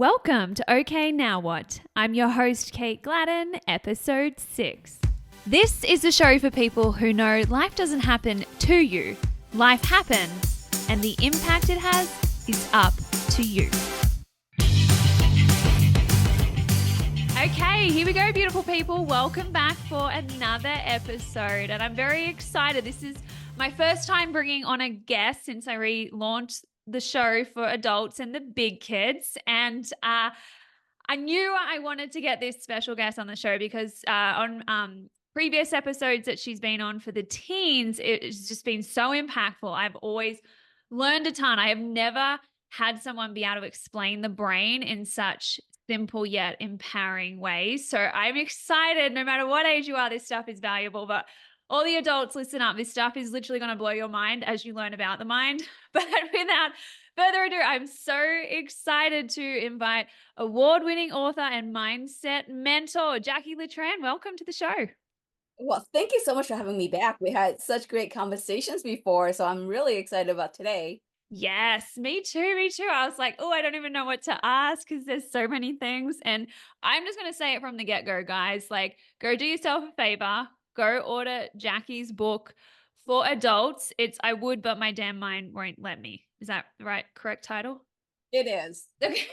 Welcome to OK Now What? I'm your host, Kate Gladden, episode 6. This is the show for people who know life doesn't happen to you. Life happens, and the impact it has is up to you. Okay, here we go, beautiful people. Welcome back for another episode, and I'm very excited. This is my first time bringing on a guest since I relaunched the show for adults and the big kids. And I knew I wanted to get this special guest on the show because on previous episodes that she's been on for the teens, it's just been so impactful. I've always learned a ton. I have never had someone be able to explain the brain in such simple yet empowering ways. So I'm excited. No matter what age you are, this stuff is valuable. But all the adults, listen up. This stuff is literally going to blow your mind as you learn about the mind. But without further ado, I'm so excited to invite award-winning author and mindset mentor, Jaqui Letran. Welcome to the show. Well, thank you so much for having me back. We had such great conversations before, so I'm really excited about today. Yes, me too, me too. I was like, oh, I don't even know what to ask because there's so many things. And I'm just going to say it from the get-go, guys. Like, go do yourself a favor. Go order Jacqui's book for adults. It's I Would, But My Damn Mind Won't Let Me. Is that the right, correct title? It is. Okay.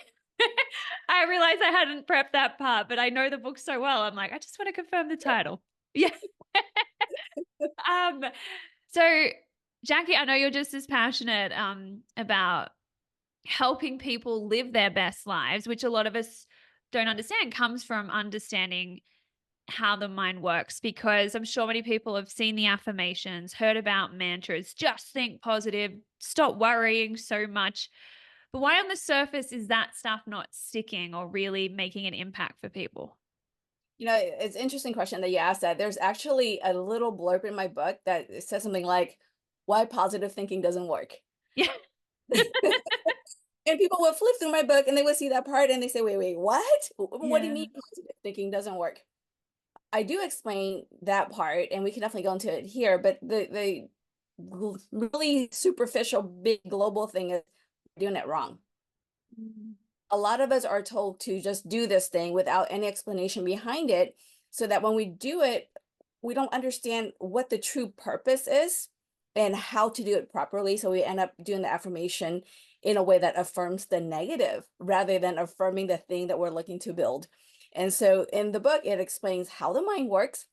I realized I hadn't prepped that part, but I know the book so well. I'm like, I just want to confirm the title. Yeah. um, so Jacqui, I know you're just as passionate about helping people live their best lives, which a lot of us don't understand, comes from understanding how the mind works, because I'm sure many people have seen the affirmations, heard about mantras, just think positive, stop worrying so much. But why on the surface is that stuff not sticking or really making an impact for people? It's an interesting question that you asked that. There's actually a little blurb in my book that it says something like, why positive thinking doesn't work. Yeah. And people would flip through my book and they would see that part and they say, wait, what? What do you Yeah. mean positive thinking doesn't work? I do explain that part, and we can definitely go into it here, but the really superficial, big global thing is doing it wrong. Mm. A lot of us are told to just do this thing without any explanation behind it, so that when we do it, we don't understand what the true purpose is and how to do it properly. So we end up doing the affirmation in a way that affirms the negative rather than affirming the thing that we're looking to build. And so in the book, it explains how the mind works,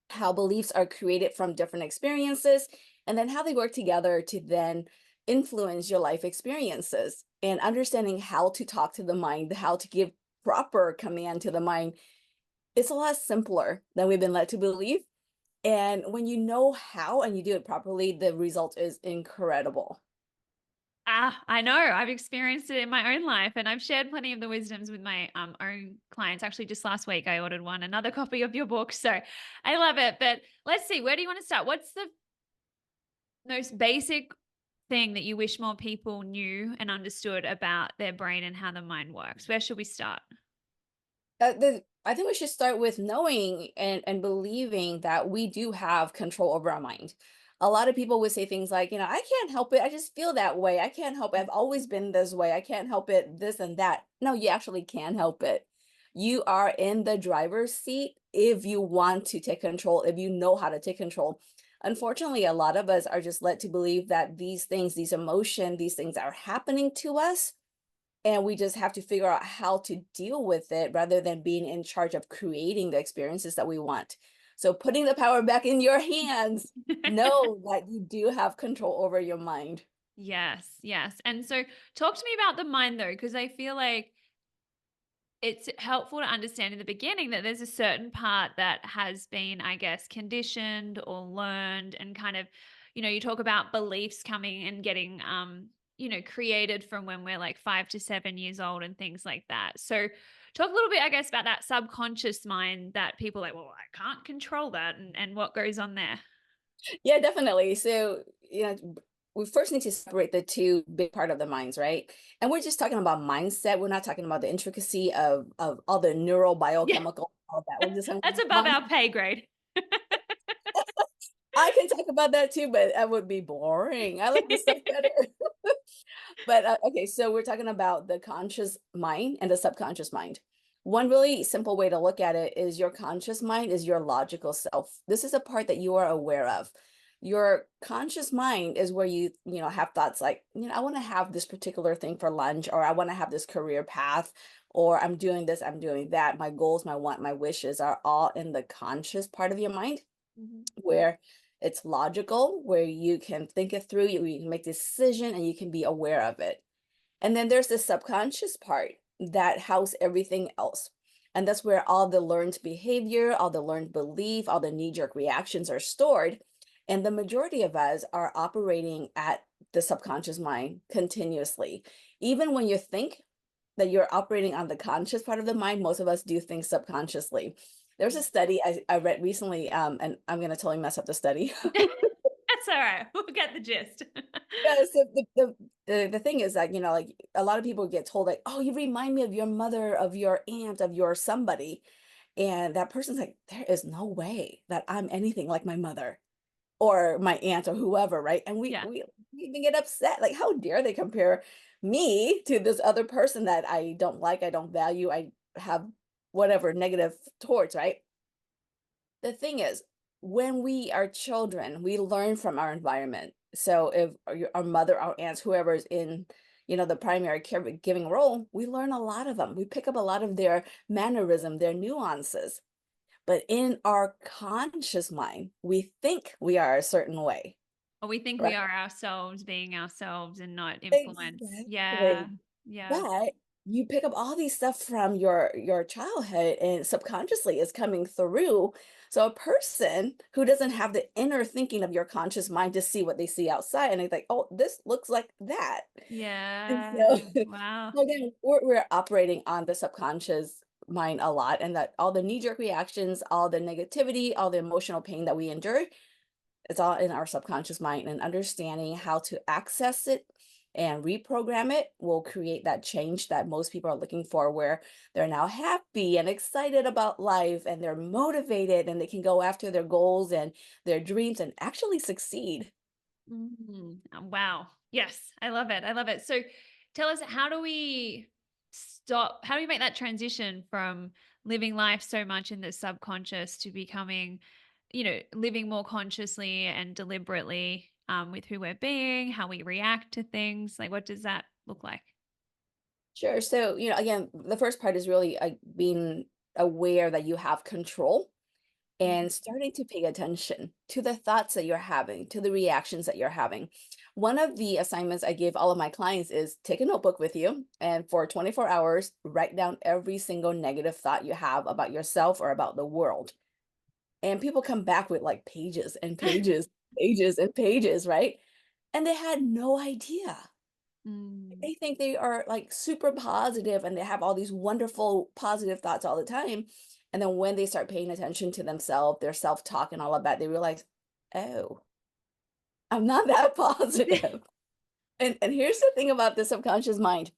how beliefs are created from different experiences, and then how they work together to then influence your life experiences. And understanding how to talk to the mind, how to give proper command to the mind, it's a lot simpler than we've been led to believe. And when you know how and you do it properly, the result is incredible. I know. I've experienced it in my own life, and I've shared plenty of the wisdoms with my own clients. Actually, just last week, I ordered another copy of your book. So I love it. But let's see, where do you want to start? What's the most basic thing that you wish more people knew and understood about their brain and how the mind works? Where should we start? I think we should start with knowing and believing that we do have control over our mind. A lot of people would say things like, I can't help it. I just feel that way. I can't help it. I've always been this way. I can't help it, this and that. No, you actually can help it. You are in the driver's seat if you want to take control, if you know how to take control. Unfortunately, a lot of us are just led to believe that these things, these emotions, these things are happening to us, and we just have to figure out how to deal with it rather than being in charge of creating the experiences that we want. So putting the power back in your hands, know that you do have control over your mind. Yes, yes. And so talk to me about the mind though, because I feel like it's helpful to understand in the beginning that there's a certain part that has been, I guess, conditioned or learned, and kind of, you talk about beliefs coming and getting, created from when we're like 5 to 7 years old and things like that. So talk a little bit, I guess, about that subconscious mind that people are like, well, I can't control that, and what goes on there. Yeah, definitely. So, we first need to separate the two big part of the minds, right? And we're just talking about mindset. We're not talking about the intricacy of all the neural Yeah, biochemical, all that. We're just talking that's about above mind. our pay grade. I can talk about that too, but that would be boring. I like the stuff better. But okay, so we're talking about the conscious mind and the subconscious mind. One really simple way to look at it is your conscious mind is your logical self. This is a part that you are aware of. Your conscious mind is where you have thoughts like, I want to have this particular thing for lunch, or I want to have this career path, or I'm doing this, I'm doing that. My goals, my want, my wishes are all in the conscious part of your mind Mhm. where it's logical, where you can think it through, you can make decision and you can be aware of it. And then there's the subconscious part that house everything else. And that's where all the learned behavior, all the learned belief, all the knee-jerk reactions are stored. And the majority of us are operating at the subconscious mind continuously. Even when you think that you're operating on the conscious part of the mind, most of us do things subconsciously. There's a study I read recently, and I'm going to totally mess up the study. That's all right. We'll get the gist. Yeah, so the thing is that, like a lot of people get told like, oh, you remind me of your mother, of your aunt, of your somebody. And that person's like, there is no way that I'm anything like my mother or my aunt or whoever, right? And we Yeah. we, we even get upset, like, how dare they compare me to this other person that I don't like, I don't value, I have whatever negative towards, right? The thing is, when we are children, we learn from our environment. So if our mother, our aunts, whoever is in, the primary caregiving role, we learn a lot of them. We pick up a lot of their mannerism, their nuances. But in our conscious mind, we think we are a certain way, Or we think right? we are ourselves being ourselves and not influence. Yeah. Exactly. Yeah. But you pick up all these stuff from your childhood and subconsciously is coming through. So a person who doesn't have the inner thinking of your conscious mind to see what they see outside and they think, oh, this looks like that. And so, Yeah. Wow. so again, we're operating on the subconscious mind a lot, and that all the knee-jerk reactions, all the negativity, all the emotional pain that we endure, it's all in our subconscious mind, and understanding how to access it and reprogram it will create that change that most people are looking for, where they're now happy and excited about life and they're motivated and they can go after their goals and their dreams and actually succeed. Wow. Yes, I love it. I love it. So tell us, how do we make that transition from living life so much in the subconscious to becoming, living more consciously and deliberately with who we're being, how we react to things? Like, what does that look like? Sure. So, again, the first part is really being aware that you have control Mhm. and starting to pay attention to the thoughts that you're having, to the reactions that you're having. One of the assignments I give all of my clients is take a notebook with you and for 24 hours, write down every single negative thought you have about yourself or about the world. And people come back with like pages and pages, pages and pages, right? And they had no idea. Mm. They think they are like super positive and they have all these wonderful positive thoughts all the time. And then when they start paying attention to themselves, their self-talk and all of that, they realize, oh, I'm not that positive. And here's the thing about the subconscious mind.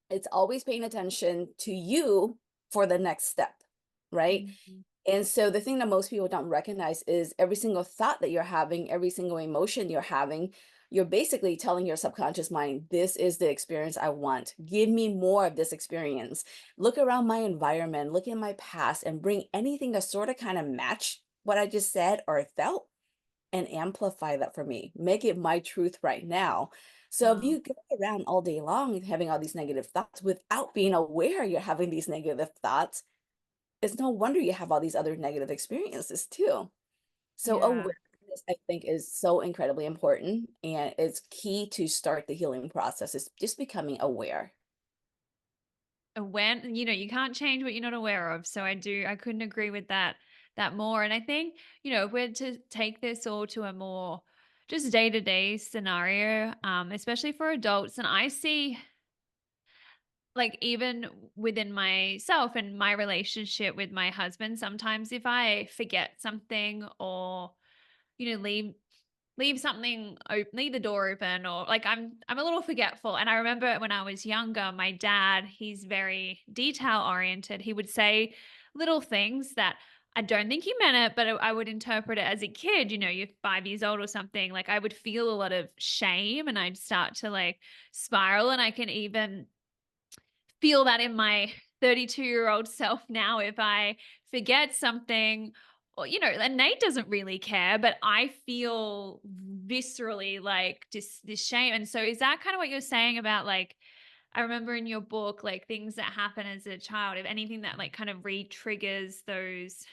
It's always paying attention to you for the next step, right? Mhm. And so the thing that most people don't recognize is every single thought that you're having, every single emotion you're having, you're basically telling your subconscious mind, this is the experience I want. Give me more of this experience. Look around my environment, look in my past, and bring anything that sort of kind of match what I just said or felt and amplify that for me. Make it my truth right now. So if Wow. you go around all day long having all these negative thoughts without being aware you're having these negative thoughts, it's no wonder you have all these other negative experiences too. So Yeah. awareness, I think, is so incredibly important, and it's key to start the healing process. Is just becoming aware. When you can't change what you're not aware of. So I couldn't agree with that more. And I think, if we're to take this all to a more just day-to-day scenario, especially for adults, and I see, like, even within myself and my relationship with my husband, sometimes if I forget something or, leave something leave the door open, or like I'm a little forgetful. And I remember when I was younger, my dad, he's very detail oriented. He would say little things that I don't think he meant it, but I would interpret it as a kid, you're 5 years old or something, like, I would feel a lot of shame and I'd start to, like, spiral, and I can even feel that in my 32-year-old self now if I forget something or, and Nate doesn't really care, but I feel viscerally like this shame. And so is that kind of what you're saying about like, I remember in your book, like things that happen as a child, if anything that like kind of re-triggers those,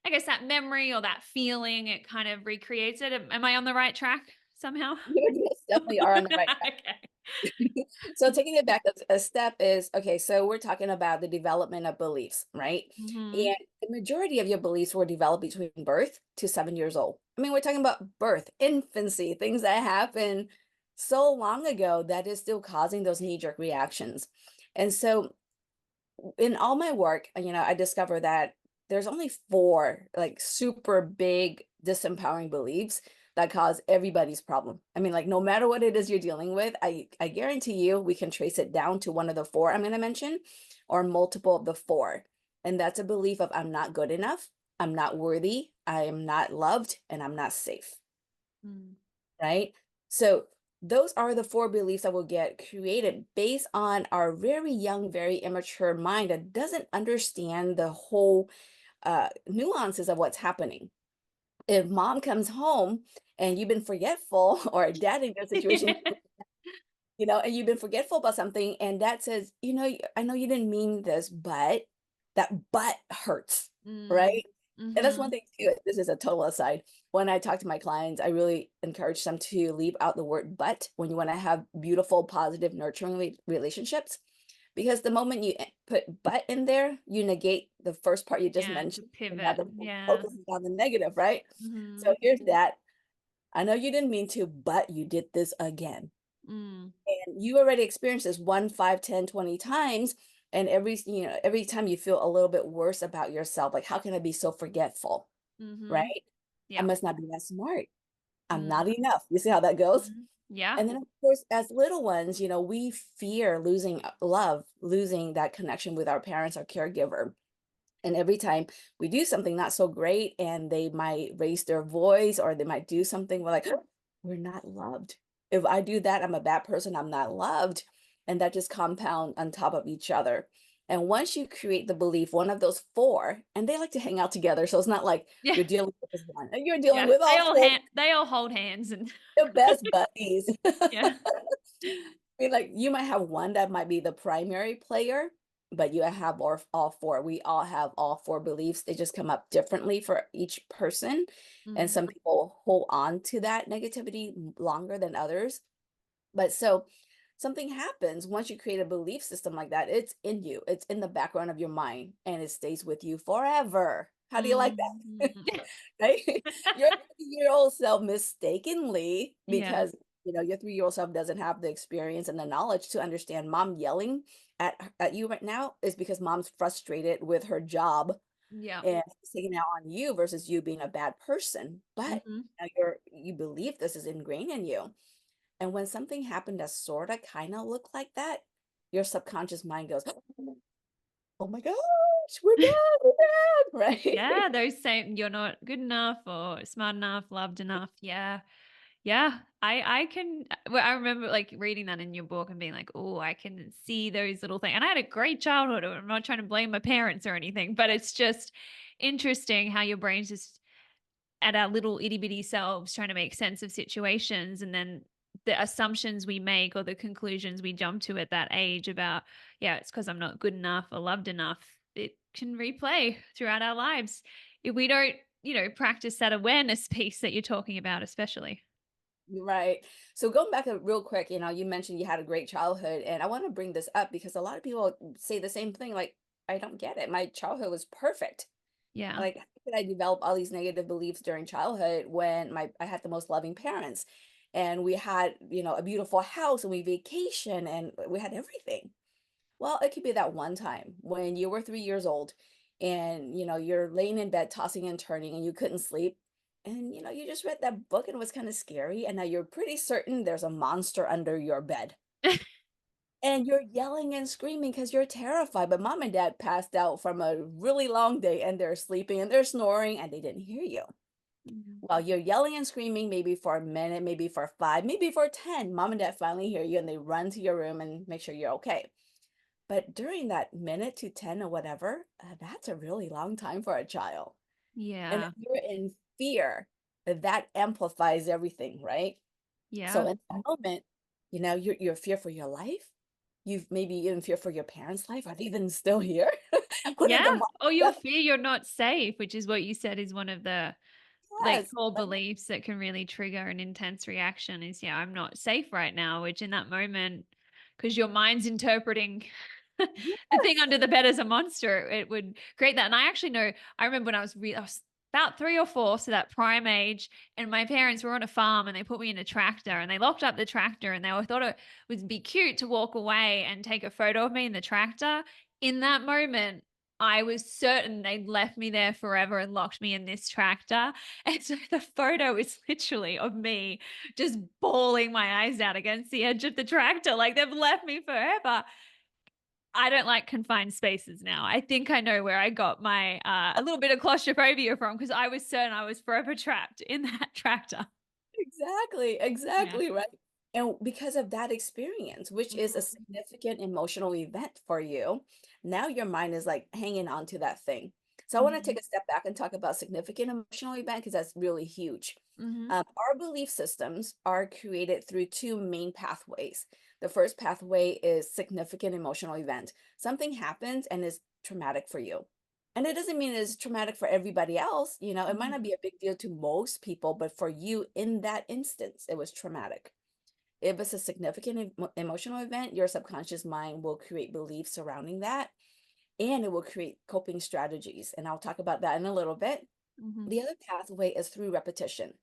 I guess that memory or that feeling, it kind of recreates it. Am I on the right track somehow? You definitely are on the right track. Okay. So taking it back a step is, okay, so we're talking about the development of beliefs, right? Hmm. And the majority of your beliefs were developed between birth to 7 years old. I mean, we're talking about birth, infancy, things that happened so long ago that is still causing those knee-jerk reactions. And so in all my work, I discover that there's only four like super big disempowering beliefs that cause everybody's problem. I mean, like no matter what it is you're dealing with, I guarantee you we can trace it down to one of the four I'm going to mention or multiple of the four. And that's a belief of I'm not good enough, I'm not worthy, I am not loved, and I'm not safe, Mm. right? So those are the four beliefs that will get created based on our very young, very immature mind that doesn't understand the whole nuances of what's happening. If mom comes home and you've been forgetful, or dad in your situation, and you've been forgetful about something, and dad says, I know you didn't mean this, but that but hurts, Mm. right? And that's one Mhm. thing too. This is a total aside. When I talk to my clients, I really encourage them to leave out the word but when you want to have beautiful, positive, nurturing relationships. Because the moment you put but in there, you negate the first part you just Yeah, to mentioned. And now pivot. the Yeah. focus is on the negative, right? So Mhm. here's that. I know you didn't mean to, but you did this again. Mm. And you already experienced this 1, 5, 10, 20 times. And every time you feel a little bit worse about yourself, like, how can I be so forgetful? Mhm. Right? I Yeah. must not be that smart. I'm Mm. not enough. You see how that goes? Mhm. Yeah. And then, of course, as little ones, we fear losing love, losing that connection with our parents, our caregiver. And every time we do something not so great and they might raise their voice or they might do something, we're like, we're not loved. If I do that, I'm a bad person, I'm not loved. And that just compound on top of each other. And once you create the belief, one of those four, and they like to hang out together. So it's not like Yeah. you're dealing with this one, you're dealing Yeah. with They all all four, hold hands and the best buddies. yeah. I mean, like you might have one that might be the primary player, but you have all four. We all have all four beliefs. They just come up differently for each person. And Mm. some people hold on to that negativity longer than others. But so something happens once you create a belief system like that, it's in you, it's in the background of your mind, and it stays with you forever. How do you like Mhm. that? Right? Your 3-year-old self mistakenly, Yeah. because your 3-year-old self doesn't have the experience and the knowledge to understand mom yelling at you right now is because mom's frustrated with her job Yeah. and it's taking it out on you versus you being a bad person. But Mhm. now you believe this is ingrained in you. And when something happened that sort of kind of looked like that, your subconscious mind goes, oh my gosh, we're bad, right? Yeah, those same you're not good enough or smart enough, loved enough. Yeah. Yeah, I can well, I remember, like, reading that in your book and being like, "Oh, I can see those little things." And I had a great childhood, I'm not trying to blame my parents or anything, but it's just interesting how your brain's just at our little itty bitty selves trying to make sense of situations, and then the assumptions we make or the conclusions we jump to at that age about, yeah, it's because 'cause I'm not good enough or loved enough. It can replay throughout our lives if we don't, practice that awareness piece that you're talking about especially. Right. So going back real quick, you mentioned you had a great childhood, and I want to bring this up because a lot of people say the same thing, like, I don't get it. My childhood was perfect. Yeah. Like, how did I develop all these negative beliefs during childhood when I had the most loving parents and we had, a beautiful house and we vacation and we had everything. Well, it could be that one time when you were 3 years old and, you're laying in bed tossing and turning and you couldn't sleep. And, you just read that book and it was kind of scary. And now you're pretty certain there's a monster under your bed. And you're yelling and screaming because you're terrified. But mom and dad passed out from a really long day and they're sleeping and they're snoring and they didn't hear you. Mhm. While you're yelling and screaming, maybe for a minute, maybe for 5, maybe for 10, mom and dad finally hear you and they run to your room and make sure you're okay. But during that minute to 10 or whatever, that's a really long time for a child. And if Yeah. you're in fear, that amplifies everything, right? So Yeah. in that moment, you're fear for your life. You've maybe even fear for your parents' life. Are they even still here? What are Yeah. the mom? Or you'll fear you're not safe, which is what you said is one of the like Yes, core beliefs that can really trigger an intense reaction is, yeah, I'm not safe right now, which in that moment, because your mind's interpreting the thing yes, under the bed as a monster, it would create that. And I actually know, I remember when I was about 3 or 4, so that prime age, and my parents were on a farm and they put me in a tractor and they locked up the tractor and thought it would be cute to walk away and take a photo of me in the tractor. In that moment, I was certain they'd left me there forever and locked me in this tractor. And so the photo is literally of me just bawling my eyes out against the edge of the tractor. Like they've left me forever. I don't like confined spaces now. I think I know where I got my a little bit of claustrophobia from because I was certain I was forever trapped in that tractor. exactly, Yeah. exactly right. And because of that experience, which is a Mhm. significant emotional event for you, now your mind is like hanging on to that thing. So I want to take Mhm. a step back and talk about significant emotional event because that's really huge. Mhm. Our belief systems are created through two main pathways. The first pathway is significant emotional event. Something happens and is traumatic for you. And it doesn't mean it's traumatic for everybody else. It might not Mhm. be a big deal to most people, but for you in that instance, it was traumatic. If it's a significant emotional event, your subconscious mind will create beliefs surrounding that and it will create coping strategies. And I'll talk about that in a little bit. Mhm. The other pathway is through repetition.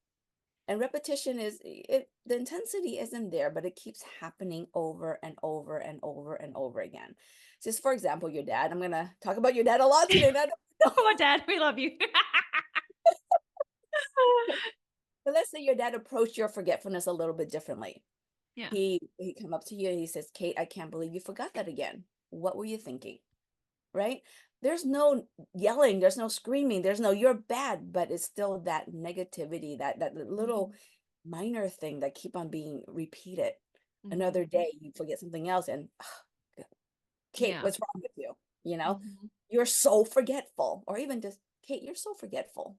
And repetition the intensity isn't there, but it keeps happening over and over and over and over again. Just for example, your dad, I'm gonna talk about your dad a lot today. I don't know. Poor dad, we love you. But let's say your dad approached your forgetfulness a little bit differently. Yeah. He come up to you and he says, Kate, I can't believe you forgot that again. What were you thinking? Right? There's no yelling, there's no screaming, there's no you're bad, but it's still that negativity, that little Mhm. minor thing that keep on being repeated. Mhm. Another day you forget something else and Kate, Yeah. what's wrong with you? You know, Mhm. you're so forgetful, or even just Kate, you're so forgetful.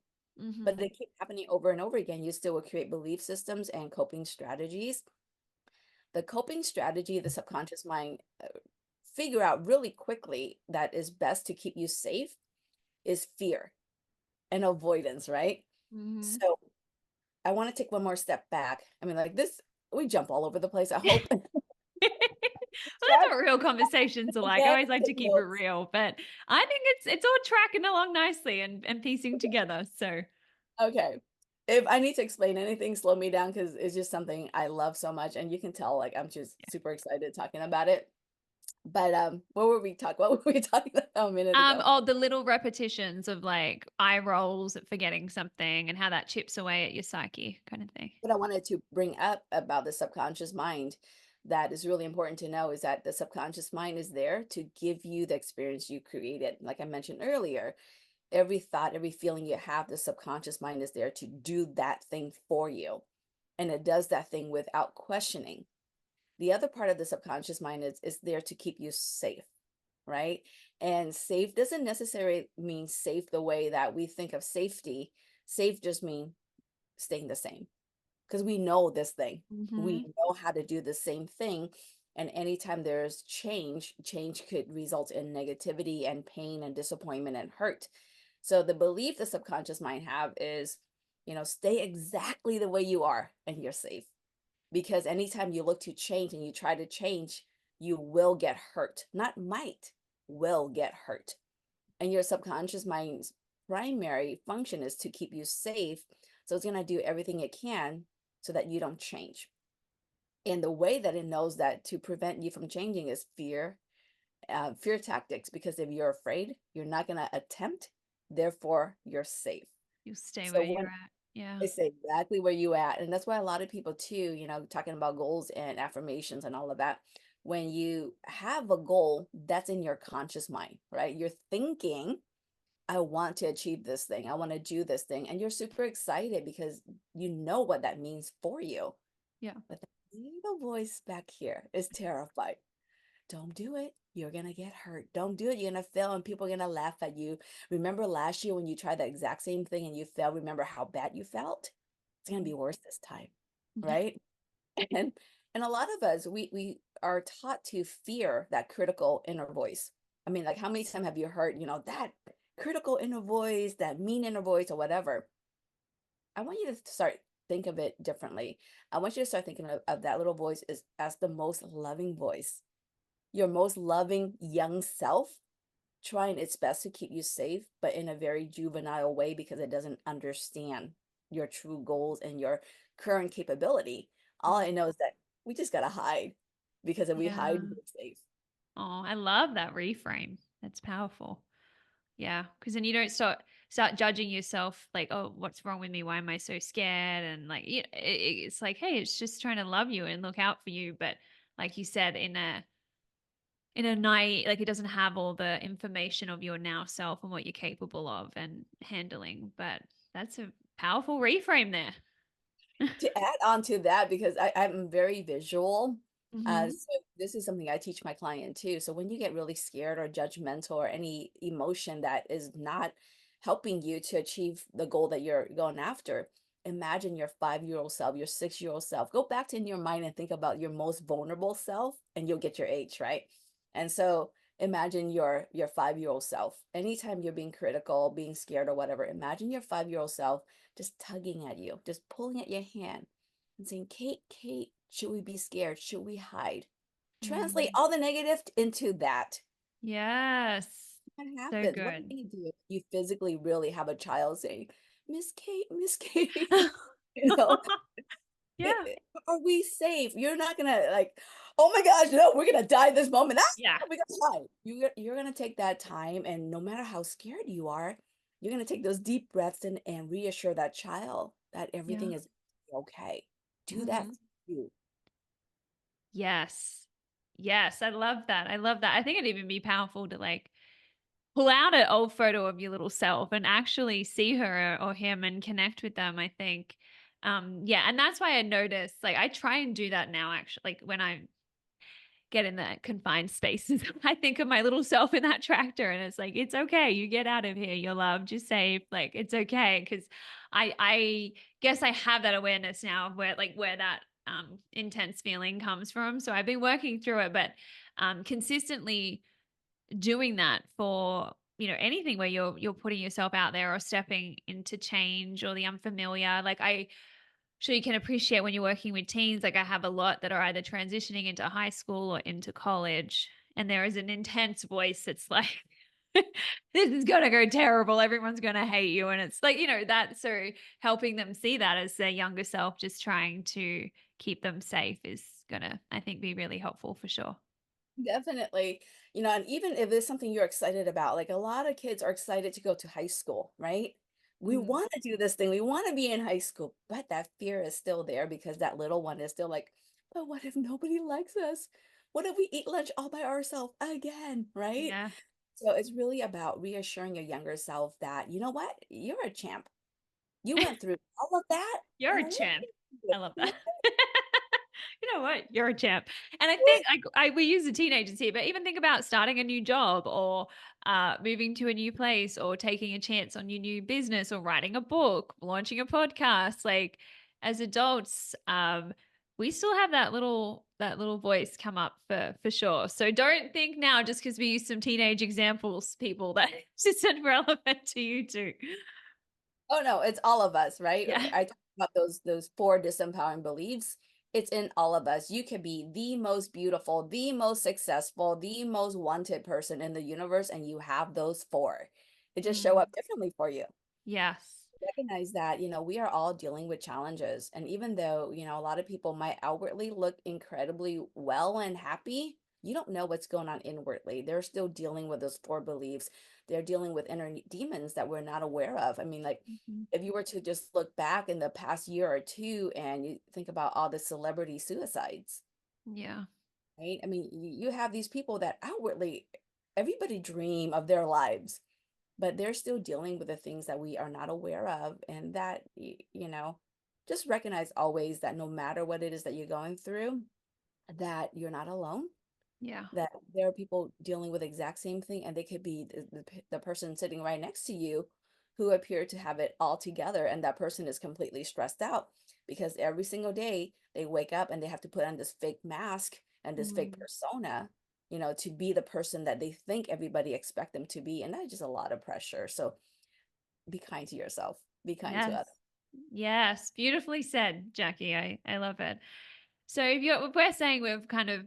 But Mhm. they keep happening over and over again. You still will create belief systems and coping strategies. The coping strategy, the subconscious mind figure out really quickly that is best to keep you safe is fear and avoidance, right? Mhm. So I want to take one more step back. I mean, like this, we jump all over the place. I hope. Well, that's what real conversations are like. I Again, always like to take keep it notes. real, but I think it's all tracking along nicely and piecing together. So Okay. If I need to explain anything, slow me down because it's just something I love so much. And you can tell like I'm just super excited talking about it. But what were we talking about a minute ago? oh, the little repetitions of like eye rolls at forgetting something and how that chips away at your psyche kind of thing. What I wanted to bring up about the subconscious mind that is really important to know is that the subconscious mind is there to give you the experience you created. Like I mentioned earlier, every thought, every feeling you have, the subconscious mind is there to do that thing for you. And it does that thing without questioning. The other part of the subconscious mind is there to keep you safe, right? And safe doesn't necessarily mean safe the way that we think of safety. Safe just mean staying the same because we know this thing. Mm-hmm. We know how to do the same thing. And anytime there's change, change could result in negativity and pain and disappointment and hurt. So the belief the subconscious mind have is, stay exactly the way you are and you're safe. Because anytime you look to change and you try to change, you will get hurt. Not might, will get hurt. And your subconscious mind's primary function is to keep you safe. So it's going to do everything it can so that you don't change. And the way that it knows that to prevent you from changing is fear tactics. Because if you're afraid, you're not going to attempt. Therefore, you're safe. You'll stay So where you're when at. Yeah. it's exactly where you at, and that's why a lot of people too, talking about goals and affirmations and all of that. when you have a goal that's in your conscious mind, right? You're thinking, I want to achieve this thing. I want to do this thing. And you're super excited because you know what that means for you. Yeah. But the little voice back here is terrified. Don't do it. You're going to get hurt. Don't do it. You're going to fail and people are going to laugh at you. Remember last year when you tried the exact same thing and you failed? Remember how bad you felt? It's going to be worse this time, Yeah. right? And a lot of us, we are taught to fear that critical inner voice. I mean, like how many times have you heard, that critical inner voice, that mean inner voice or whatever? I want you to start think of it differently. I want you to start thinking of that little voice as the most loving voice, your most loving young self, trying its best to keep you safe, but in a very juvenile way because it doesn't understand your true goals and your current capability. All I know is that we just gotta hide because if we hide, Yeah. we're safe. Oh, I love that reframe. That's powerful. Yeah, because then you don't start judging yourself like, oh, what's wrong with me? Why am I so scared? And like, it's like, hey, it's just trying to love you and look out for you. But like you said, in a night, like it doesn't have all the information of your now self and what you're capable of and handling. But that's a powerful reframe there. To add on to that, because I'm very visual, Mm-hmm. so this is something I teach my client too. So when you get really scared or judgmental or any emotion that is not helping you to achieve the goal that you're going after, imagine your 5-year-old self, your 6-year-old self. Go back to in your mind and think about your most vulnerable self, and you'll get your age, right? And so imagine your 5-year-old self. Anytime you're being critical, being scared or whatever, imagine your 5-year-old self just tugging at you, just pulling at your hand and saying, Kate, Kate, should we be scared? Should we hide? Translate Mm. all the negative into that. Yes. What So happens? What do good. you do if you physically really have a child saying, Miss Kate, you know, Yeah. are we safe? You're not gonna like, oh my gosh, no, we're gonna die this moment. Yeah. We gotta hide. You're gonna take that time, and no matter how scared you are, you're gonna take those deep breaths and reassure that child that Yeah. everything is okay. Do that Hmm. for you. Yes. Yes. I love that. I love that. I think it'd even be powerful to like pull out an old photo of your little self and actually see her or him and connect with them, I think. Yeah. And that's why I noticed, like, I try and do that now, actually, like when I get in the confined spaces, I think of my little self in that tractor and it's like, it's okay. You get out of here. You're loved. You're safe. Like, it's okay. Cause I guess I have that awareness now of where that intense feeling comes from. So I've been working through it, but consistently doing that for anything where you're putting yourself out there or stepping into change or the unfamiliar. Like I sure you can appreciate when you're working with teens, like I have a lot that are either transitioning into high school or into college, and there is an intense voice that's like, this is going to go terrible, everyone's going to hate you, and it's like that. So helping them see that as their younger self, just trying to keep them safe, is gonna, I think, be really helpful for sure. Definitely. And even if it's something you're excited about, like a lot of kids are excited to go to high school, right? We Mm. want to do this thing. We want to be in high school, but that fear is still there because that little one is still like, but what if nobody likes us? What if we eat lunch all by ourselves again, right? Yeah. So it's really about reassuring your younger self that, you know what? You're a champ. You went through all of that. You're a Now look champ. at you. I love that. Look You know what? You're a champ. And I at think we use the teenagers here, but even think about starting a new job or moving to a new place or taking a chance on your new business or writing a book, launching a podcast. Like as adults, we still have that little voice come up for sure. So don't think now just because we use some teenage examples, people, that it's just irrelevant to you too. Oh no, it's all of us, right? Yeah. I talk about those four disempowering beliefs. It's in all of us. You can be the most beautiful, the most successful, the most wanted person in the universe, and you have those four. It just show Mm. up differently for you. Yes. Recognize that, we are all dealing with challenges. And even though, a lot of people might outwardly look incredibly well and happy, you don't know what's going on inwardly. They're still dealing with those four beliefs. They're dealing with inner demons that we're not aware of. I mean, like, Mhm. if you were to just look back in the past year or two and you think about all the celebrity suicides, Yeah. right? I mean, you have these people that outwardly, everybody dream of their lives, but they're still dealing with the things that we are not aware of. And that, just recognize always that no matter what it is that you're going through, that you're not alone, Yeah. that there are people dealing with the exact same thing, and they could be the person sitting right next to you who appear to have it all together, and that person is completely stressed out because every single day they wake up and they have to put on this fake mask and this fake Mm. persona, to be the person that they think everybody expect them to be, and that's just a lot of pressure. So be kind to yourself, be kind to Yes. others. Yes. Beautifully said, Jackie. I love it. So if we're saying we've kind of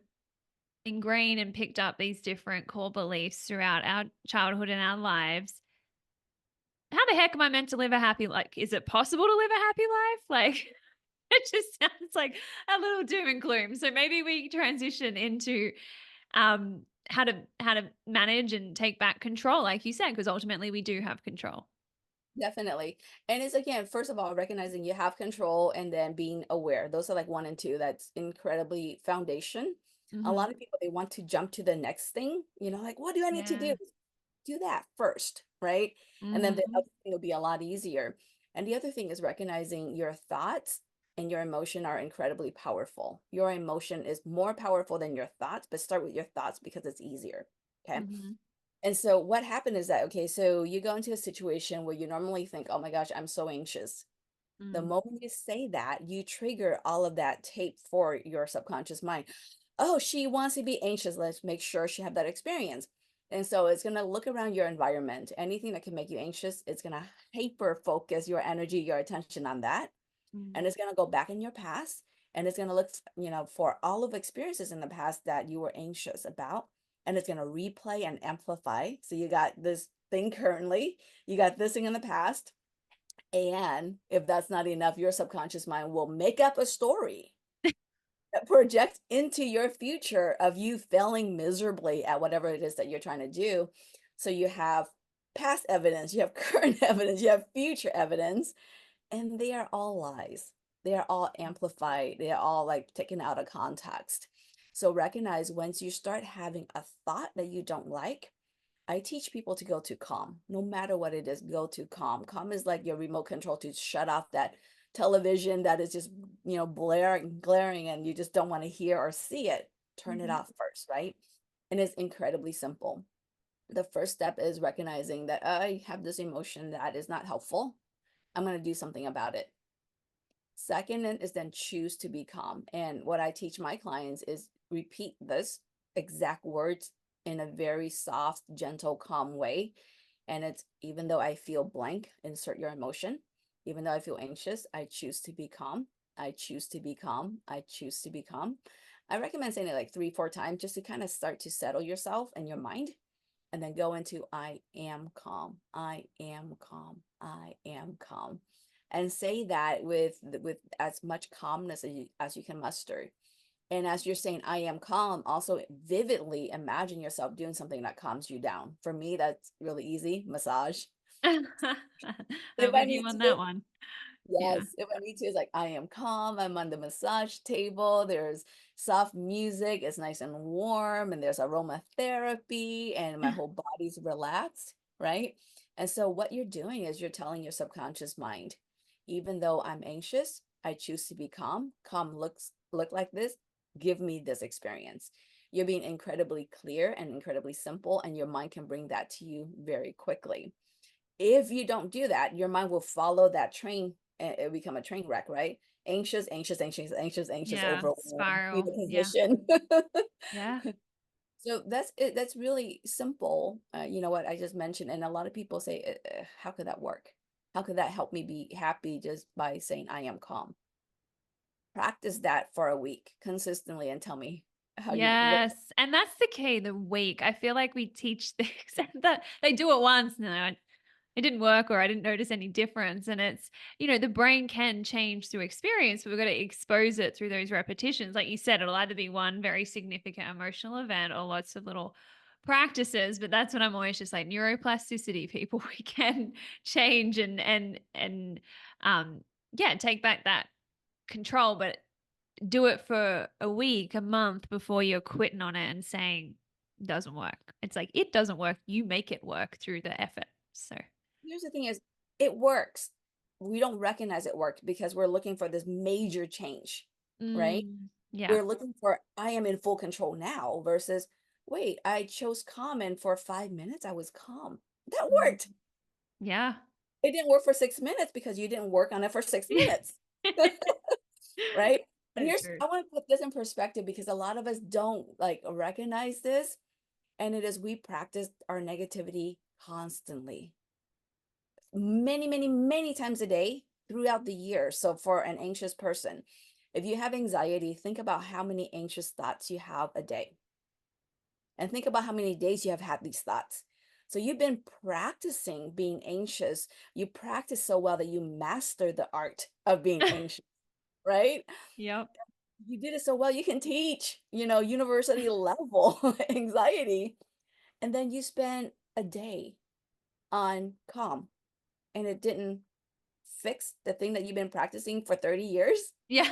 ingrained and picked up these different core beliefs throughout our childhood and our lives, how the heck am I meant to live a happy, like, is it possible to live a happy life? Like, it just sounds like a little doom and gloom. So maybe we transition into how to manage and take back control, like you said, because ultimately we do have control. Definitely. And it's again, first of all, recognizing you have control and then being aware. Those are like one and two. That's incredibly foundation. A lot Hmm. of people, they want to jump to the next thing, like, what do I need to Yeah. do? Do that first, right? And then the Hmm. other thing will be a lot easier. And the other thing is recognizing your thoughts and your emotion are incredibly powerful. Your emotion is more powerful than your thoughts, but start with your thoughts because it's easier. Okay. Hmm. And so what happened is that, okay, so you go into a situation where you normally think, oh my gosh, I'm so anxious. The Mm. moment you say that, you trigger all of that tape for your subconscious mind. Oh, she wants to be anxious. Let's make sure she have that experience. And so it's going to look around your environment. Anything that can make you anxious, it's going to hyper focus your energy, your attention on that. Mm. And it's going to go back in your past, and it's going to look, for all of experiences in the past that you were anxious about, and it's going to replay and amplify. So you got this thing currently, you got this thing in the past, and if that's not enough, your subconscious mind will make up a story that projects into your future of you failing miserably at whatever it is that you're trying to do. So you have past evidence, you have current evidence, you have future evidence, and they are all lies. They are all amplified. They are all like taken out of context. So recognize once you start having a thought that you don't like, I teach people to go to calm. No matter what it is, go to calm. Calm is like your remote control to shut off that television that is just, blaring, glaring, and you just don't want to hear or see it. Turn it Mhm. off first, right? And it's incredibly simple. The first step is recognizing that I have this emotion that is not helpful. I'm going to do something about it. Second is then choose to be calm. And what I teach my clients is repeat this exact words in a very soft, gentle, calm way. And it's even though I feel blank, insert your emotion. Even though I feel anxious, I choose to be calm. I choose to be calm. I choose to be calm. I recommend saying it like 3, 4 times just to kind of start to settle yourself and your mind, and then go into I am calm. I am calm. I am calm. And say that with as much calmness as you can muster. And as you're saying I am calm, also vividly imagine yourself doing something that calms you down. For me, that's really easy. Massage. If I'm I with you need on to, that one. Yeah. yes, if I need to, it's like I am calm. I'm on the massage table. There's soft music. It's nice and warm, and there's aromatherapy, and my whole body's relaxed, right? And so what you're doing is you're telling your subconscious mind, even though I'm anxious, I choose to be calm. Calm look like this. Give me this experience. You're being incredibly clear and incredibly simple, and your mind can bring that to you very quickly. If you don't do that, your mind will follow that train, and it become a train wreck, right? Anxious, anxious, anxious, anxious, anxious, Yeah. overwhelmed, be Spiral. the Yeah. position. Yeah. So that's it. That's really simple. You know what I just mentioned, and a lot of people say, "How could that work? How could that help me be happy just by saying I am calm?" Practice that for a week consistently, and tell me how you what. Yes. And that's the key, the week. I feel like we teach things and that they do it once and it didn't work or I didn't notice any difference. And it's, the brain can change through experience, but we've got to expose it through those repetitions. Like you said, it'll either be one very significant emotional event or lots of little practices. But that's when I'm always just like neuroplasticity, people. We can change and um yeah, take back that control. But do it for a week, a month before you're quitting on it and saying doesn't work. It's like it doesn't work. You make it work through the effort. So, Here's the thing is, it works. We don't recognize it worked because we're looking for this major change, right? yeah. We're looking for, I am in full control now versus, wait, I chose calm and for 5 minutes I was calm. That Mm. worked. Yeah. It didn't work for 6 minutes because you didn't work on it for 6 minutes, right? And So here's, true. I want to put this in perspective because a lot of us don't like recognize this. And it is, we practice our negativity constantly, many, many, many times a day throughout the year. So for an anxious person, if you have anxiety, think about how many anxious thoughts you have a day and think about how many days you have had these thoughts. So you've been practicing being anxious. You practice so well that you master the art of being anxious, right? Yep. You did it so well, you can teach, university level anxiety. And then you spend a day on calm and it didn't fix the thing that you've been practicing for 30 years. Yeah.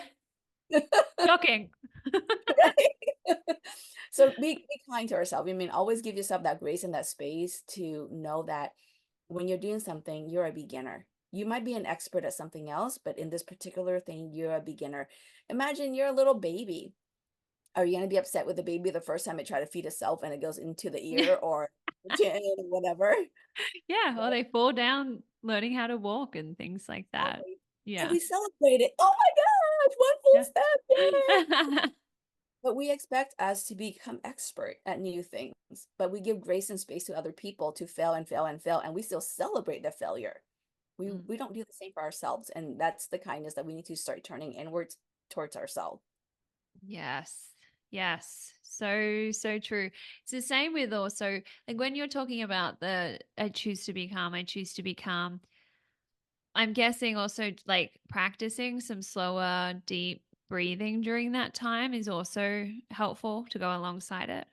Shocking. Right? So be kind to ourselves. I mean, always give yourself that grace and that space to know that when you're doing something, you're a beginner. You might be an expert at something else, but in this particular thing, you're a beginner. Imagine you're a little baby. Are you going to be upset with the baby the first time it try to feed itself and it goes into the ear or the chin or whatever? Yeah. Or they fall down learning how to walk and things like that. Exactly. And Yeah. we celebrate it. Oh my gosh, one full Yeah. step. Yay! But we expect us to become expert at new things, but we give grace and space to other people to fail and fail and fail, and we still celebrate the failure. We Mm. we don't do the same for ourselves, and that's the kindness that we need to start turning inwards towards ourselves. Yes. Yes. So, so true. It's the same with also like when you're talking about the I choose to be calm, I choose to be calm. I'm guessing also like practicing some slower, deep breathing during that time is also helpful to go alongside it.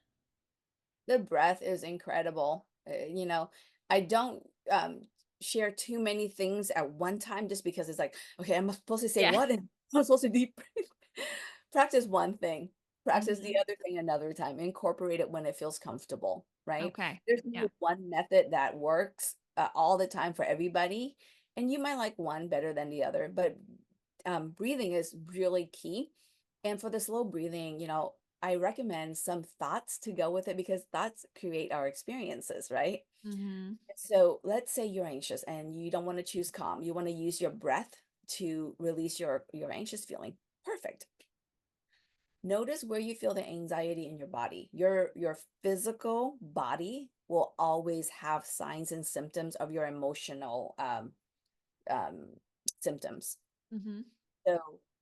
The breath is incredible. I don't share too many things at one time just because it's like, okay, I'm supposed to say Yeah. what and I'm supposed to deep practice one thing, practice the Hmm. other thing another time, incorporate it when it feels comfortable, right? Okay. There's Yeah. no one method that works all the time for everybody, and you might like one better than the other, but breathing is really key. And for the slow breathing, I recommend some thoughts to go with it because thoughts create our experiences, right? Hmm. So let's say you're anxious and you don't want to choose calm. You want to use your breath to release your anxious feeling. Perfect. Notice where you feel the anxiety in your body. Your physical body will always have signs and symptoms of your emotional um, symptoms. Hmm. So,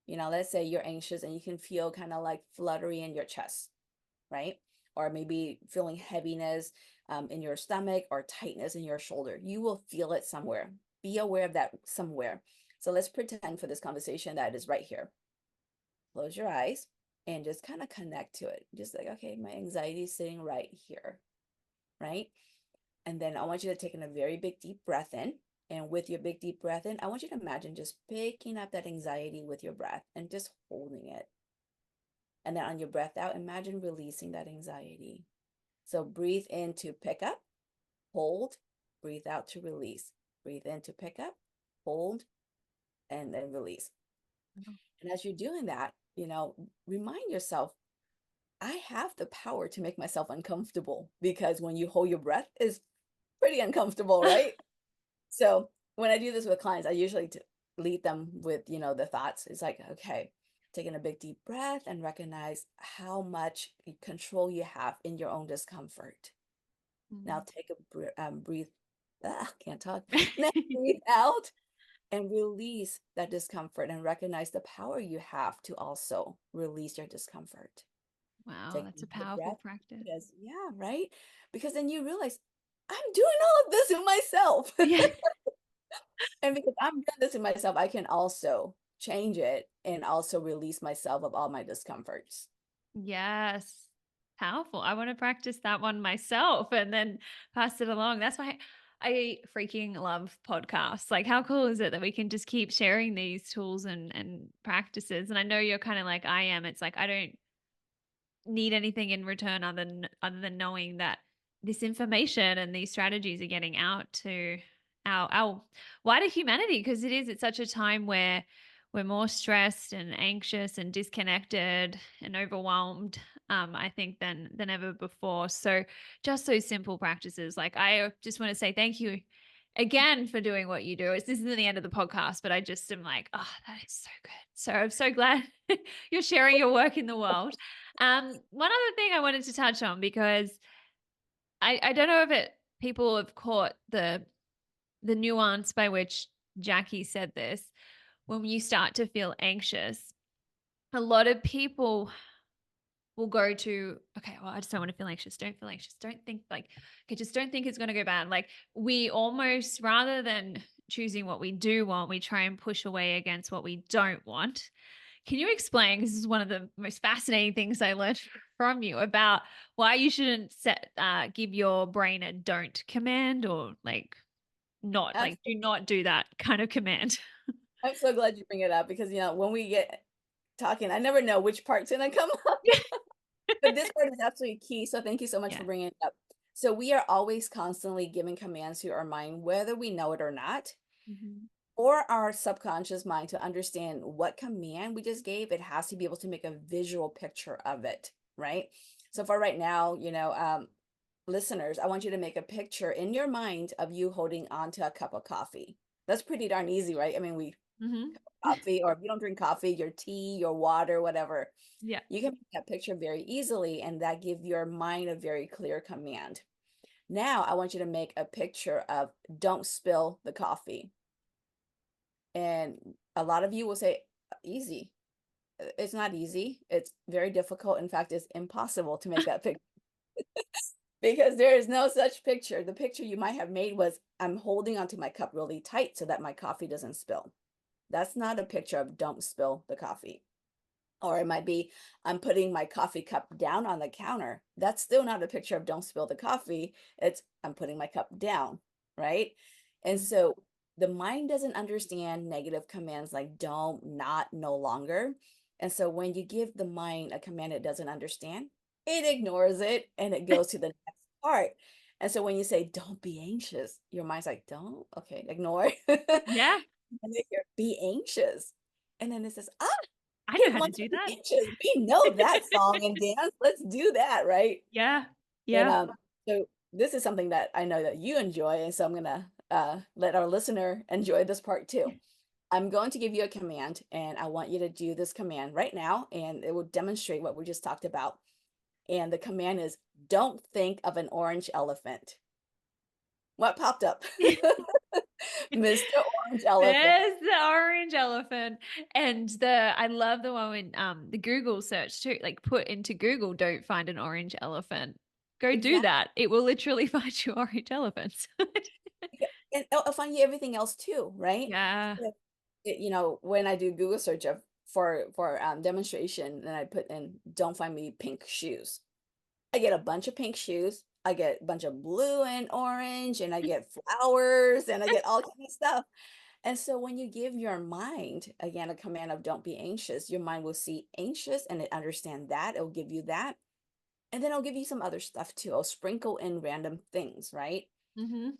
let's say you're anxious and you can feel kind of like fluttery in your chest, right? Or maybe feeling heaviness in your stomach or tightness in your shoulder. You will feel it somewhere. Be aware of that somewhere. So let's pretend for this conversation that it is right here. Close your eyes and just kind of connect to it. Just like, okay, my anxiety is sitting right here, right? And then I want you to take in a very big deep breath in. And with your big deep breath in, I want you to imagine just picking up that anxiety with your breath and just holding it. And then on your breath out, imagine releasing that anxiety. So breathe in to pick up, hold, breathe out to release. Breathe in to pick up, hold, and then release. And as you're doing that, remind yourself, I have the power to make myself uncomfortable because when you hold your breath, it's pretty uncomfortable, right? So when I do this with clients, I usually lead them with, the thoughts. It's like, okay, taking a big deep breath and recognize how much control you have in your own discomfort. Now take a breathe. Can't talk. Now breathe out and release that discomfort and recognize the power you have to also release your discomfort. Wow, Take that's a another powerful breath. practice. Yes, yeah, right. Because then you realize I'm doing all of this in myself. Yeah. And because I'm doing this in myself, I can also change it and also release myself of all my discomforts. Yes. Powerful. I want to practice that one myself and then pass it along. That's why I freaking love podcasts. Like, how cool is it that we can just keep sharing these tools and practices? And I know you're kind of like I am. It's like I don't need anything in return other than knowing that this information and these strategies are getting out to our wider humanity, because it's such a time where we're more stressed and anxious and disconnected and overwhelmed, I think, than ever before. So just those simple practices, like I just want to say thank you again for doing what you do. This isn't the end of the podcast, but I just am like, oh, that is so good. So I'm so glad you're sharing your work in the world. One other thing I wanted to touch on, because I don't know if people have caught the nuance by which Jackie said this. When you start to feel anxious, a lot of people will go to, okay, well, I just don't want to feel anxious. Don't feel anxious. Don't think like, okay, just don't think it's going to go bad. Like, we almost, rather than choosing what we do want, we try and push away against what we don't want. Can you explain? This is one of the most fascinating things I learned from you about why you shouldn't give your brain a don't command, or like not like do Absolutely. not do that kind of command. I'm so glad you bring it up because, when we get talking, I never know which part's gonna come up. Yeah. But this part is absolutely key. So thank you so much for Yeah. bringing it up. So we are always constantly giving commands to our mind, whether we know it or not, Mm-hmm. or our subconscious mind to understand what command we just gave. It has to be able to make a visual picture of it, right? So for right now, listeners, I want you to make a picture in your mind of you holding on to a cup of coffee. That's pretty darn easy, right? I mean, we Mm-hmm. coffee, or if you don't drink coffee, your tea, your water, whatever. Yeah. You can make that picture very easily, and that give your mind a very clear command. Now, I want you to make a picture of don't spill the coffee. And a lot of you will say, easy. It's not easy. It's very difficult. In fact, it's impossible to make that picture because there is no such picture. The picture you might have made was I'm holding onto my cup really tight so that my coffee doesn't spill. That's not a picture of don't spill the coffee. Or it might be I'm putting my coffee cup down on the counter. That's still not a picture of don't spill the coffee. It's I'm putting my cup down, right? And so the mind doesn't understand negative commands like don't, not, no longer. And so when you give the mind a command it doesn't understand, it ignores it and it goes to the next part. And so when you say don't be anxious, your mind's like, don't, okay, ignore. Yeah. And they hear be anxious. And then it says, I know give how to money do to that. inches. We know that song and dance. Let's do that, right? Yeah. And Yeah. so this is something that I know that you enjoy, and so I'm gonna let our listener enjoy this part too. I'm going to give you a command, and I want you to do this command right now, and it will demonstrate what we just talked about. And the command is, "Don't think of an orange elephant." What popped up? Mr. Orange Elephant. There's the orange elephant. And I love the one when the Google search too, like put into Google, don't find an orange elephant. Go do Exactly. that. It will literally find you orange elephants. And it'll find you everything else too, right? Yeah. So, when I do Google search of for demonstration, and I put in "don't find me pink shoes," I get a bunch of pink shoes. I get a bunch of blue and orange, and I get flowers, and I get all kind of stuff. And so when you give your mind again a command of "don't be anxious," your mind will see anxious and it understand that. It'll give you that, and then it'll give you some other stuff too. It'll sprinkle in random things, right? Hmm.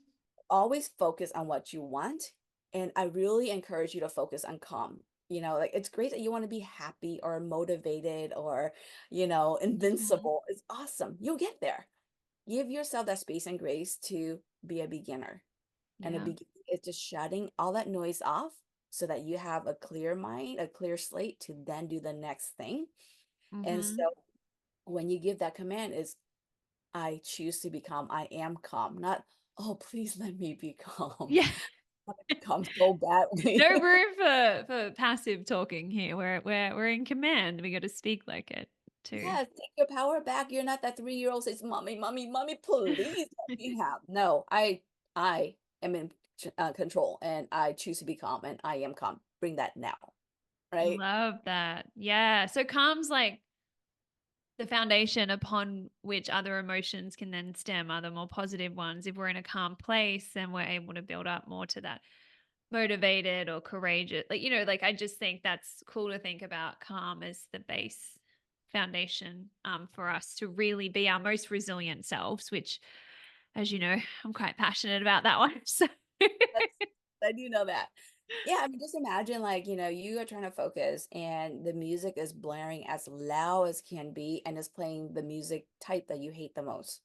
Always focus on what you want. And I really encourage you to focus on calm. Like it's great that you want to be happy or motivated or, Hmm. invincible. It's awesome. You'll get there. Give yourself that space and grace to be a beginner. And a Yeah. beginning is just shutting all that noise off so that you have a clear mind, a clear slate to then do the next thing. And so Hmm. when you give that command is I choose to be calm. I am calm, not, oh, please let me be calm. Yeah. Come so badly. No room for passive talking here. We're in command. We got to speak like it too. Yeah, take your power back. You're not that 3-year-old says, "Mommy, mommy, mommy, please let me have." No, I am in control, and I choose to be calm, and I am calm. Bring that now, right? Love that. Yeah. So calm's like the foundation upon which other emotions can then stem, other more positive ones. If we're in a calm place, then we're able to build up more to that motivated or courageous. Like, like I just think that's cool to think about calm as the base foundation for us to really be our most resilient selves, which, as you know, I'm quite passionate about that one. So That's, I do know that. Yeah, I mean, just imagine like, you are trying to focus and the music is blaring as loud as can be and is playing the music type that you hate the most.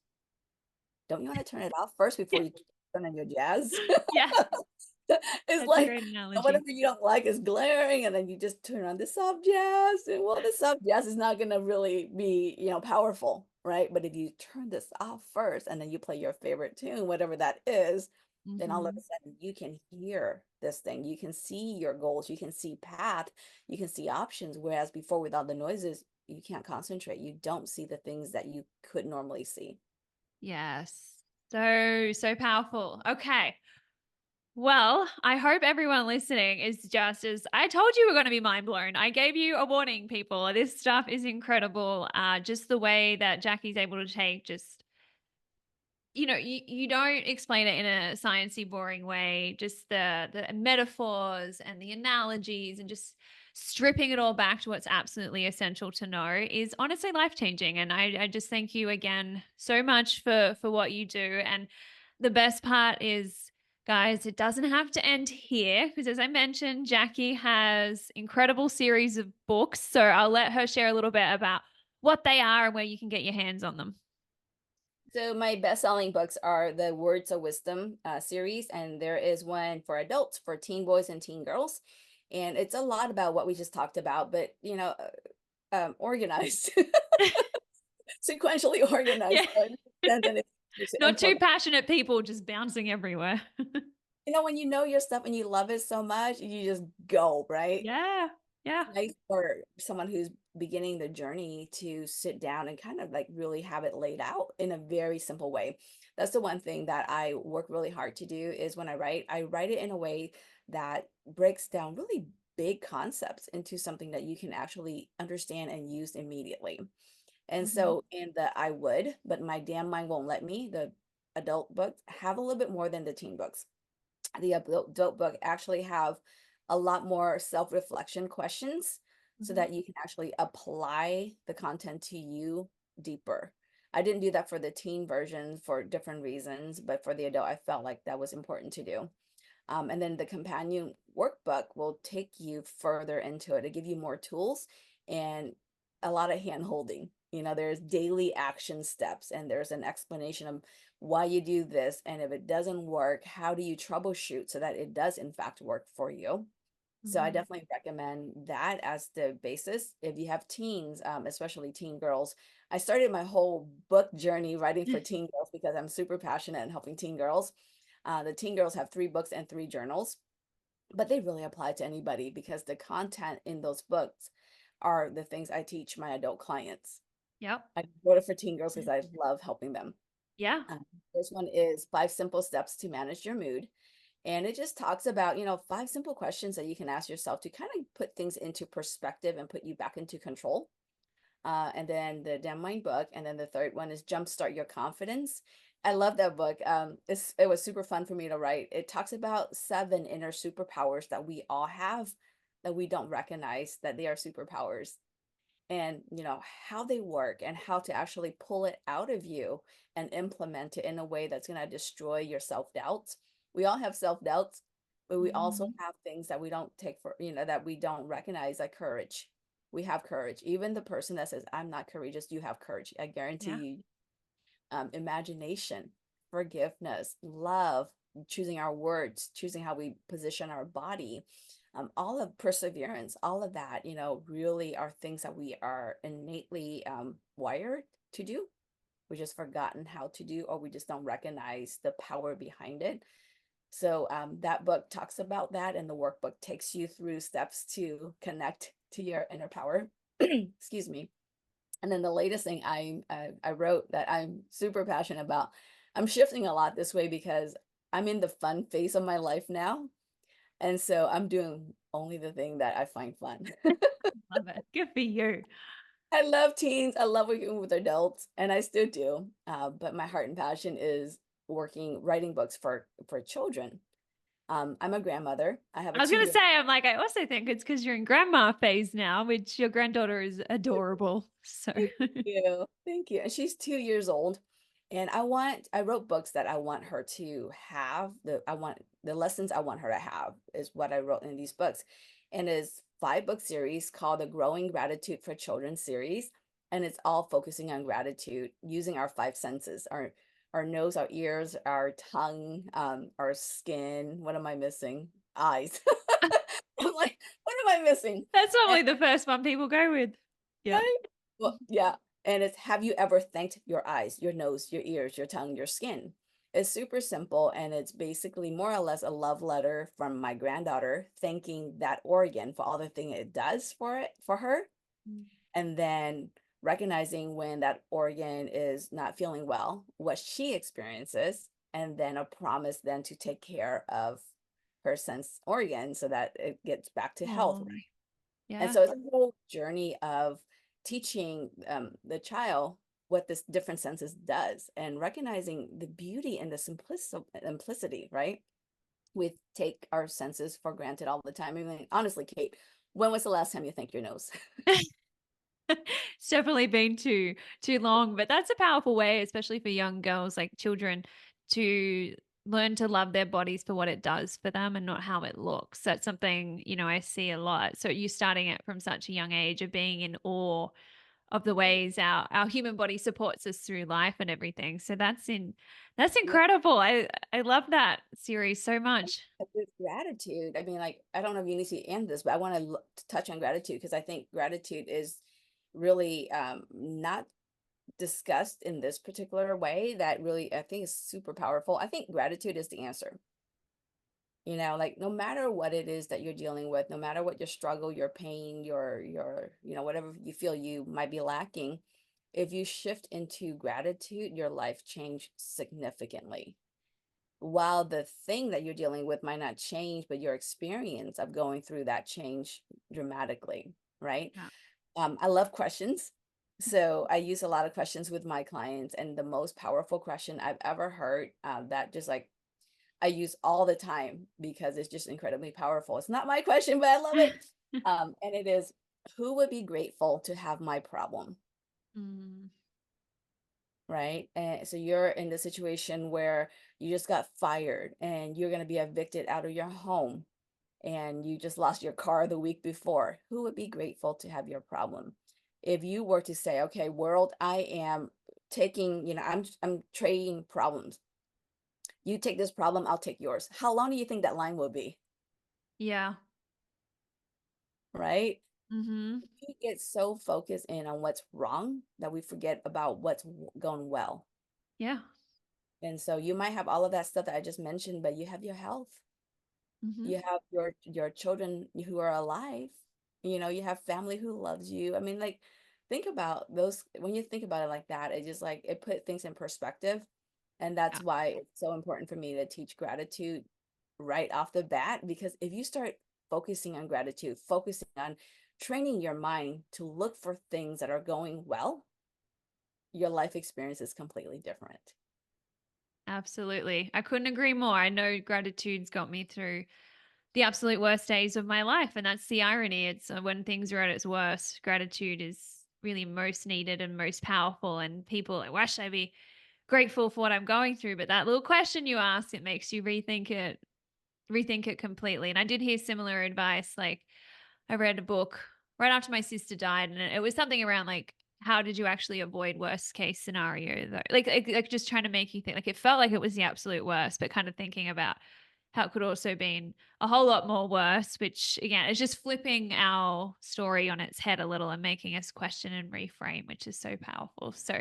Don't you want to turn it off first before you turn on your jazz? yeah, It's that's a like great analogy. whatever you don't like is glaring, and then you just turn on the soft jazz. And well, the soft jazz is not gonna really be, powerful, right? But if you turn this off first and then you play your favorite tune, whatever that is, then all of a Hmm. sudden you can hear this thing. You can see your goals, you can see path, you can see options. Whereas before, without the noises, you can't concentrate. You don't see the things that you could normally see. Yes. So powerful. Okay. Well, I hope everyone listening is just as I told you we're going to be mind blown. I gave you a warning, people. This stuff is incredible. Just the way that Jackie's able to take just you don't explain it in a sciencey boring way, just the metaphors and the analogies and just stripping it all back to what's absolutely essential to know is honestly life-changing. And I just thank you again so much for what you do. And the best part is, guys, it doesn't have to end here because, as I mentioned, Jacqui has incredible series of books. So I'll let her share a little bit about what they are and where you can get your hands on them. So my best-selling books are the Words of Wisdom series, and there is one for adults, for teen boys and teen girls, and it's a lot about what we just talked about, but organized, sequentially organized, Yeah. so it makes sense and it's easy to Not two implement. passionate people just bouncing everywhere. When you know your stuff and you love it so much, you just go, right? Yeah. Yeah. Nice for someone who's beginning the journey to sit down and kind of like really have it laid out in a very simple way. That's the one thing that I work really hard to do is when I write it in a way that breaks down really big concepts into something that you can actually understand and use immediately. And Hmm. so in the I would, but my damn mind won't let me, the adult books have a little bit more than the teen books. The adult book actually have a lot more self-reflection questions so Hmm. that you can actually apply the content to you deeper. I didn't do that for the teen version for different reasons, but for the adult, I felt like that was important to do. And then the companion workbook will take you further into it to give you more tools and a lot of hand holding. There's daily action steps and there's an explanation of why you do this. And if it doesn't work, how do you troubleshoot so that it does, in fact, work for you? So I Hmm. definitely recommend that as the basis. If you have teens, especially teen girls, I started my whole book journey writing for teen girls because I'm super passionate in helping teen girls. The teen girls have 3 books and 3 journals, but they really apply to anybody because the content in those books are the things I teach my adult clients. Yep. I wrote it for teen girls because I love helping them. Yeah. This one is 5 simple steps to manage your mood. And it just talks about, 5 simple questions that you can ask yourself to kind of put things into perspective and put you back into control. And then the Damn Mind book. And then the third one is Jumpstart Your Confidence. I love that book. It was super fun for me to write. It talks about 7 inner superpowers that we all have that we don't recognize that they are superpowers, and how they work and how to actually pull it out of you and implement it in a way that's going to destroy your self-doubts. We all have self-doubts, but we also Hmm. have things that we don't take for, that we don't recognize, like courage. We have courage. Even the person that says I'm not courageous, you have courage, I guarantee Yeah. you. Imagination, forgiveness, love, choosing our words, choosing how we position our body, all of perseverance, all of that, really are things that we are innately wired to do. We just forgotten how to do, or we just don't recognize the power behind it. So that book talks about that, and the workbook takes you through steps to connect to your inner power. Excuse me. And then the latest thing I wrote that I'm super passionate about, I'm shifting a lot this way because I'm in the fun phase of my life now. And so I'm doing only the thing that I find fun. Love it. Good for you. I love teens. I love working with adults, and I still do. But my heart and passion is writing books for children. I'm a grandmother. I have a I was gonna 2 year. say, I'm like, I also think it's because you're in grandma phase now, which your granddaughter is adorable. So Thank you. Thank you. And she's 2 years old. And I wrote books that I want her to have. The lessons I want her to have is what I wrote in these books. And it's 5 book series called the Growing Gratitude for Children series. And it's all focusing on gratitude using our 5 senses, our nose, our ears, our tongue, our skin. What am I missing? Eyes. I'm like, what am I missing? that's normally the first one people go with. Yep. Right? Well, yeah. And it's have you ever thanked your eyes, your nose, your ears, your tongue, your skin? It's super simple and it's basically more or less a love letter from my granddaughter thanking that organ for all the thing it does for her Mm. and then recognizing when that organ is not feeling well, what she experiences, and then a promise then to take care of her sense organ so that it gets back to health. Oh, And yeah. so it's a whole journey of teaching the child what this different senses does and recognizing the beauty and the simplicity, right? We take our senses for granted all the time. I mean, honestly, Kate, when was the last time you thanked your nose? It's definitely been too long, but that's a powerful way, especially for young girls, like children, to learn to love their bodies for what it does for them and not how it looks. That's something, I see a lot. So you starting it from such a young age of being in awe of the ways our human body supports us through life and everything. So that's Yeah, incredible. I love that series so much. with gratitude. I mean, like, I don't know if you need to end this, but I want to touch on gratitude because I think gratitude is really not discussed in this particular way that really I think is super powerful. I think gratitude is the answer. Like no matter what it is that you're dealing with, no matter what your struggle, your pain, whatever you feel you might be lacking, if you shift into gratitude, your life change significantly. While the thing that you're dealing with might not change, but your experience of going through that change dramatically, right? Yeah. I love questions. So I use a lot of questions with my clients, and the most powerful question I've ever heard that just like I use all the time because it's just incredibly powerful. It's not my question, but I love it. And it is, who would be grateful to have my problem? Mm, Right. And so you're in the situation where you just got fired and you're going to be evicted out of your home and you just lost your car the week before. Who would be grateful to have your problem? If you were to say, okay, world, I am taking, I'm trading problems. You take this problem, I'll take yours. How long do you think that line will be? yeah. Right? Hmm. We get so focused in on what's wrong that we forget about what's going well. Yeah. And so you might have all of that stuff that I just mentioned, but you have your health. Hmm. You have your children who are alive. You have family who loves you. I mean, like, think about those when you think about it like that, it just like it put things in perspective. And that's Yeah. why it's so important for me to teach gratitude right off the bat, because if you start focusing on gratitude, focusing on training your mind to look for things that are going well, your life experience is completely different. Absolutely. I couldn't agree more. I know gratitude's got me through the absolute worst days of my life. And that's the irony. It's when things are at its worst, gratitude is really most needed and most powerful. And people, like, why should I be grateful for what I'm going through? But that little question you ask, it makes you rethink it completely. And I did hear similar advice. Like, I read a book right after my sister died, and it was something around like, how did you actually avoid worst case scenario though? Like just trying to make you think. Like it felt like it was the absolute worst, but kind of thinking about how it could also been a whole lot more worse. Which again, is just flipping our story on its head a little and making us question and reframe, which is so powerful. So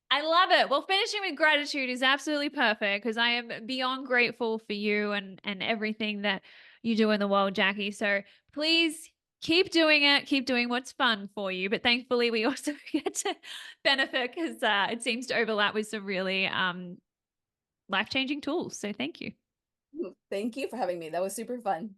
I love it. Well, finishing with gratitude is absolutely perfect because I am beyond grateful for you and everything that you do in the world, Jacqui. So please keep doing it. Keep doing what's fun for you. But thankfully, we also get to benefit because it seems to overlap with some really life changing tools. So thank you. Thank you for having me. That was super fun.